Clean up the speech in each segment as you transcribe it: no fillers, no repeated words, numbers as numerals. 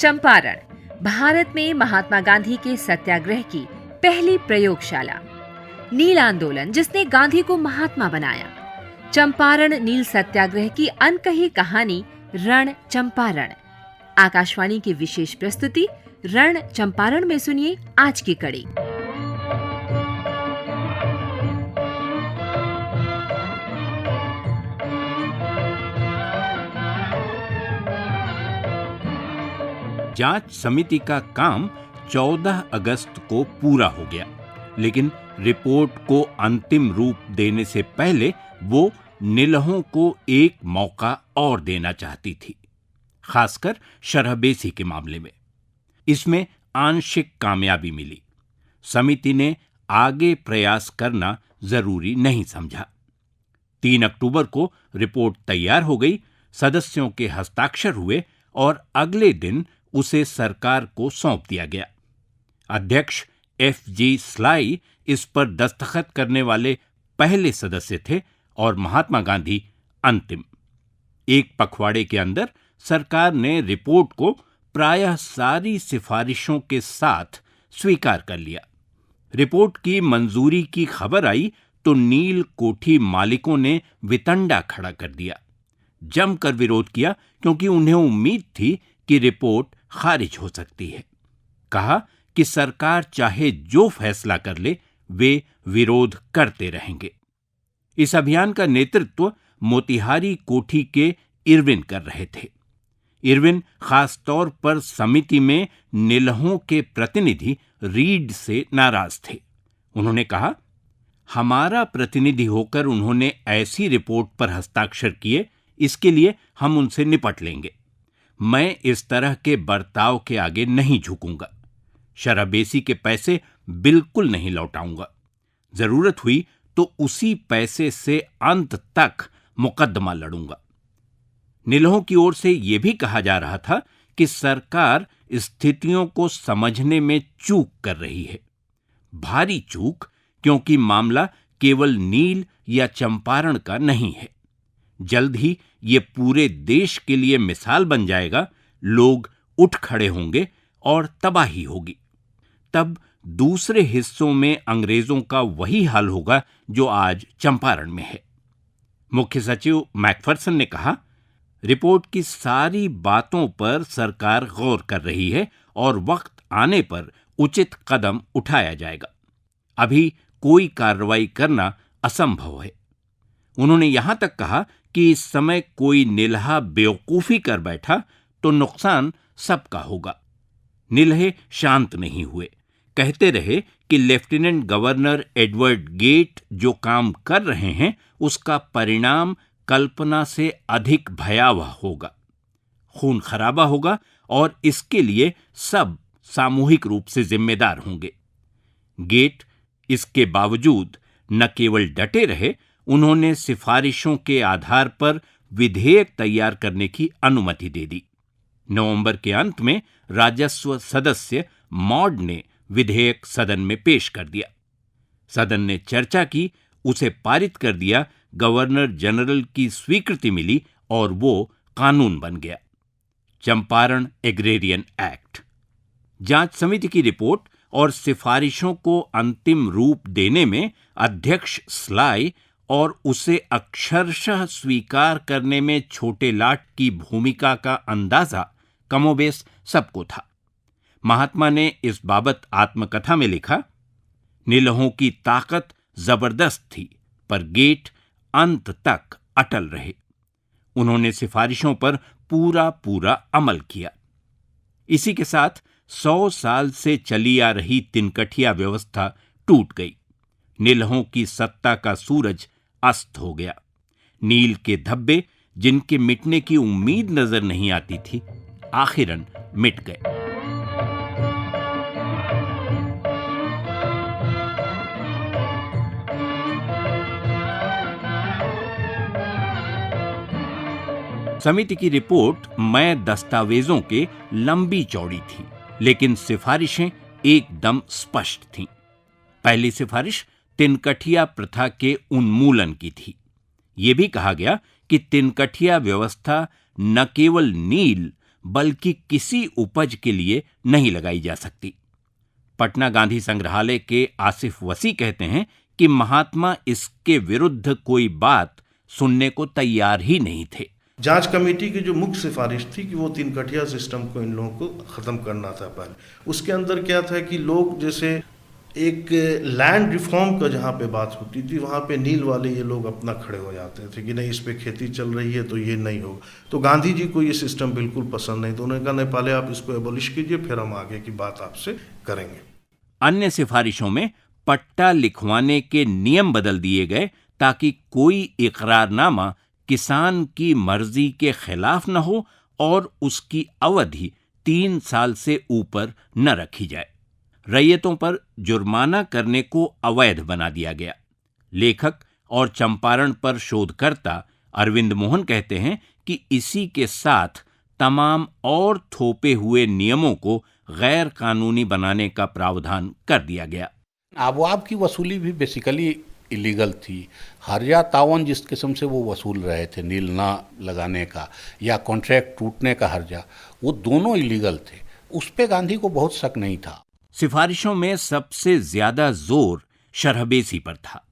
चंपारण, भारत में महात्मा गांधी के सत्याग्रह की पहली प्रयोगशाला। नील आंदोलन जिसने गांधी को महात्मा बनाया। चंपारण नील सत्याग्रह की अनकही कहानी रण चंपारण। आकाशवाणी की विशेष प्रस्तुति रण चंपारण में सुनिए आज की कड़ी। जांच समिति का काम 14 अगस्त को पूरा हो गया, लेकिन रिपोर्ट को अंतिम रूप देने से पहले वो निलहों को एक मौका और देना चाहती थी, खासकर शरहबेसी के मामले में। इसमें आंशिक कामयाबी मिली। समिति ने आगे प्रयास करना जरूरी नहीं समझा। 3 अक्टूबर को रिपोर्ट तैयार हो गई, सदस्यों के हस्ताक्षर हुए और अगले दिन उसे सरकार को सौंप दिया गया। अध्यक्ष F.G. स्लाई इस पर दस्तखत करने वाले पहले सदस्य थे और महात्मा गांधी अंतिम। एक पखवाड़े के अंदर सरकार ने रिपोर्ट को प्रायः सारी सिफारिशों के साथ स्वीकार कर लिया। रिपोर्ट की मंजूरी की खबर आई तो नील कोठी मालिकों ने वितंडा खड़ा कर दिया, जमकर विरोध किया, क्योंकि उन्हें उम्मीद थी कि रिपोर्ट खारिज हो सकती है। कहा कि सरकार चाहे जो फैसला कर ले, वे विरोध करते रहेंगे। इस अभियान का नेतृत्व मोतिहारी कोठी के इरविन कर रहे थे। इरविन खास तौर पर समिति में निलहों के प्रतिनिधि रीड से नाराज थे। उन्होंने कहा, हमारा प्रतिनिधि होकर उन्होंने ऐसी रिपोर्ट पर हस्ताक्षर किए, इसके लिए हम उनसे निपट लेंगे। मैं इस तरह के बर्ताव के आगे नहीं झुकूंगा। शरहबेसी के पैसे बिल्कुल नहीं लौटाऊंगा। जरूरत हुई तो उसी पैसे से अंत तक मुकदमा लड़ूंगा। निलहों की ओर से यह भी कहा जा रहा था कि सरकार स्थितियों को समझने में चूक कर रही है। भारी चूक, क्योंकि मामला केवल नील या चंपारण का नहीं है। जल्द ही ये पूरे देश के लिए मिसाल बन जाएगा। लोग उठ खड़े होंगे और तबाही होगी। तब दूसरे हिस्सों में अंग्रेजों का वही हाल होगा जो आज चंपारण में है। मुख्य सचिव मैकफरसन ने कहा, रिपोर्ट की सारी बातों पर सरकार गौर कर रही है और वक्त आने पर उचित कदम उठाया जाएगा। अभी कोई कार्रवाई करना असंभव है। उन्होंने यहां तक कहा कि इस समय कोई निलहा बेवकूफी कर बैठा तो नुकसान सबका होगा। निलहे शांत नहीं हुए, कहते रहे कि लेफ्टिनेंट गवर्नर एडवर्ड गेट जो काम कर रहे हैं उसका परिणाम कल्पना से अधिक भयावह होगा। खून खराबा होगा और इसके लिए सब सामूहिक रूप से जिम्मेदार होंगे। गेट इसके बावजूद न केवल डटे रहे, उन्होंने सिफारिशों के आधार पर विधेयक तैयार करने की अनुमति दे दी। नवंबर के अंत में राजस्व सदस्य मॉड ने विधेयक सदन में पेश कर दिया। सदन ने चर्चा की, उसे पारित कर दिया, गवर्नर जनरल की स्वीकृति मिली और वो कानून बन गया। Champaran agrarian act. जांच समिति की रिपोर्ट और सिफारिशों को अंतिम रूप देने में अध्यक्ष स्लाई और उसे अक्षरशः स्वीकार करने में छोटे लाट की भूमिका का अंदाजा कमोबेश सबको था। महात्मा ने इस बाबत आत्मकथा में लिखा, निलहों की ताकत जबरदस्त थी, पर गेट अंत तक अटल रहे। उन्होंने सिफारिशों पर पूरा अमल किया। इसी के साथ 100 साल से चली आ रही तिनकठिया व्यवस्था टूट गई। निलहों की सत्ता का सूरज अस्त हो गया। नील के धब्बे, जिनके मिटने की उम्मीद नजर नहीं आती थी, आखिरन मिट गए। समिति की रिपोर्ट में दस्तावेजों के लंबी चौड़ी थी, लेकिन सिफारिशें एकदम स्पष्ट थीं। पहली सिफारिश तिनकठिया प्रथा के उन्मूलन की थी। यह भी कहा गया कि तिनकठिया व्यवस्था न केवल नील बल्कि किसी उपज के लिए नहीं लगाई जा सकती। पटना गांधी संग्रहालय के आसिफ वसी कहते हैं कि महात्मा इसके विरुद्ध कोई बात सुनने को तैयार ही नहीं थे। जांच कमेटी की जो मुख्य सिफारिश थी कि वो 3 कठिया सिस्टम को इन लोगों को ख़त्म करना था पहले। उसके अंदर क्या था कि लोग जैसे एक लैंड रिफॉर्म का जहाँ पे बात होती थी, वहाँ पे नील वाले ये लोग अपना खड़े हो जाते थे कि नहीं, इस पे खेती चल रही है तो ये नहीं होगा। तो गांधी जी को ये सिस्टम बिल्कुल पसंद नहीं, तो उन्होंने कहा नहीं, पहले आप इसको एबॉलिश कीजिए, फिर हम आगे की बात आपसे करेंगे। अन्य सिफारिशों में पट्टा लिखवाने के नियम बदल दिए गए ताकि कोई इकरारनामा किसान की मर्जी के खिलाफ न हो और उसकी अवधि 3 साल से ऊपर न रखी जाए। रैयतों पर जुर्माना करने को अवैध बना दिया गया। लेखक और चंपारण पर शोधकर्ता अरविंद मोहन कहते हैं कि इसी के साथ तमाम और थोपे हुए नियमों को गैर कानूनी बनाने का प्रावधान कर दिया गया। अबवाब की वसूली भी बेसिकली इलीगल थी। हर्जा तावन जिस किस्म से वो वसूल रहे थे, नील ना लगाने का या कॉन्ट्रैक्ट टूटने का हर्जा, वो दोनों इलीगल थे। उस पे गांधी को बहुत शक नहीं था। सिफारिशों में सबसे ज्यादा जोर शरहबेसी पर था।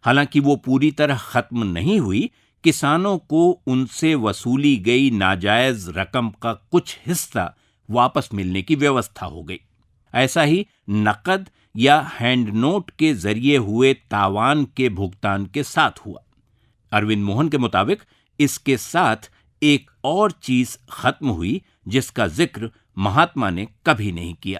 हालांकि वो पूरी तरह खत्म नहीं हुई, किसानों को उनसे वसूली गई नाजायज रकम का कुछ हिस्सा वापस मिलने की व्यवस्था हो गई। ऐसा ही नकद या हैंड नोट के जरिए हुए तावान के भुगतान के साथ हुआ। अरविंद मोहन के मुताबिक इसके साथ एक और चीज खत्म हुई जिसका जिक्र महात्मा ने कभी नहीं किया।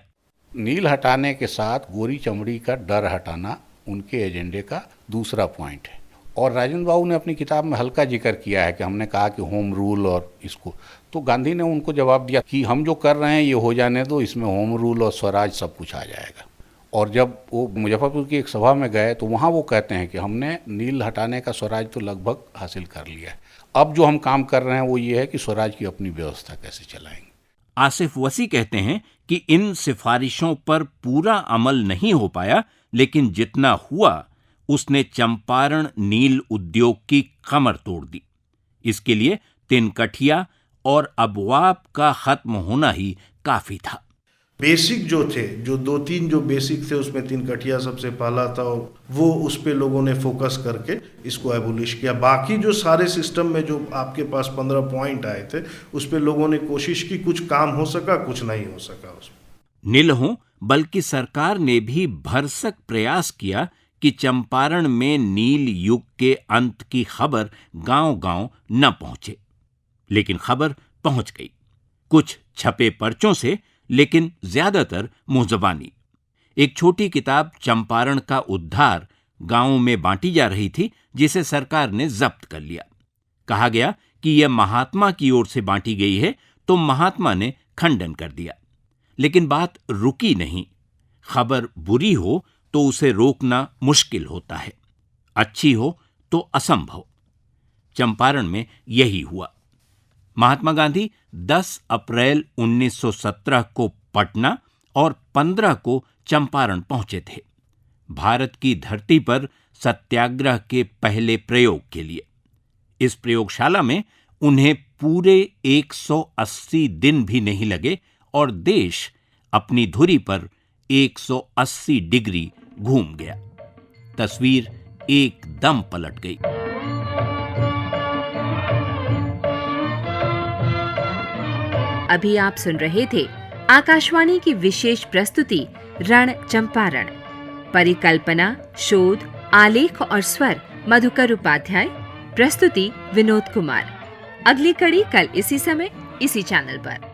नील हटाने के साथ गोरी चमड़ी का डर हटाना उनके एजेंडे का दूसरा पॉइंट है। और राजेंद्र बाबू ने अपनी किताब में हल्का जिक्र किया है कि हमने कहा कि होम रूल और इसको, तो गांधी ने उनको जवाब दिया कि हम जो कर रहे हैं ये हो जाने दो, इसमें होम रूल और स्वराज सब कुछ आ जाएगा। और जब वो मुजफ्फरपुर की एक सभा में गए तो वहाँ वो कहते हैं कि हमने नील हटाने का स्वराज तो लगभग हासिल कर लिया है, अब जो हम काम कर रहे हैं वो ये है कि स्वराज की अपनी व्यवस्था कैसे चलाएंगे। आसिफ वसी कहते हैं कि इन सिफारिशों पर पूरा अमल नहीं हो पाया, लेकिन जितना हुआ उसने चंपारण नील उद्योग की कमर तोड़ दी। इसके लिए 3 कठिया और अबवाब का खत्म होना ही काफी था। बेसिक जो थे, जो 2-3 जो बेसिक थे, उसमें 3 कठिया सबसे पहला था, वो उस पे लोगों ने फोकस करके इसको एबोलिश किया। बाकी जो सारे सिस्टम में जो आपके पास 15 पॉइंट आए थे, उस पे लोगों ने कोशिश की, कुछ काम हो सका, कुछ नहीं हो सका उसमें। नील हो बल्कि सरकार ने भी भरसक प्रयास किया कि चंपारण में नील युग के अंत की खबर गांव-गांव न पहुंचे, लेकिन खबर पहुंच गई। कुछ छपे पर्चों से, लेकिन ज्यादातर मुंहजबानी। एक छोटी किताब चंपारण का उद्धार गांवों में बांटी जा रही थी, जिसे सरकार ने जब्त कर लिया। कहा गया कि यह महात्मा की ओर से बांटी गई है, तो महात्मा ने खंडन कर दिया। लेकिन बात रुकी नहीं। खबर बुरी हो तो उसे रोकना मुश्किल होता है, अच्छी हो तो असंभव। चंपारण में यही हुआ। महात्मा गांधी 10 अप्रैल 1917 को पटना और 15 को चंपारण पहुंचे थे, भारत की धरती पर सत्याग्रह के पहले प्रयोग के लिए। इस प्रयोगशाला में उन्हें पूरे 180 दिन भी नहीं लगे और देश अपनी धुरी पर 180 डिग्री घूम गया। तस्वीर एकदम पलट गई। अभी आप सुन रहे थे आकाशवाणी की विशेष प्रस्तुति रण चंपारण। परिकल्पना, शोध, आलेख और स्वर मधुकर उपाध्याय। प्रस्तुति विनोद कुमार। अगली कड़ी कल इसी समय इसी चैनल पर।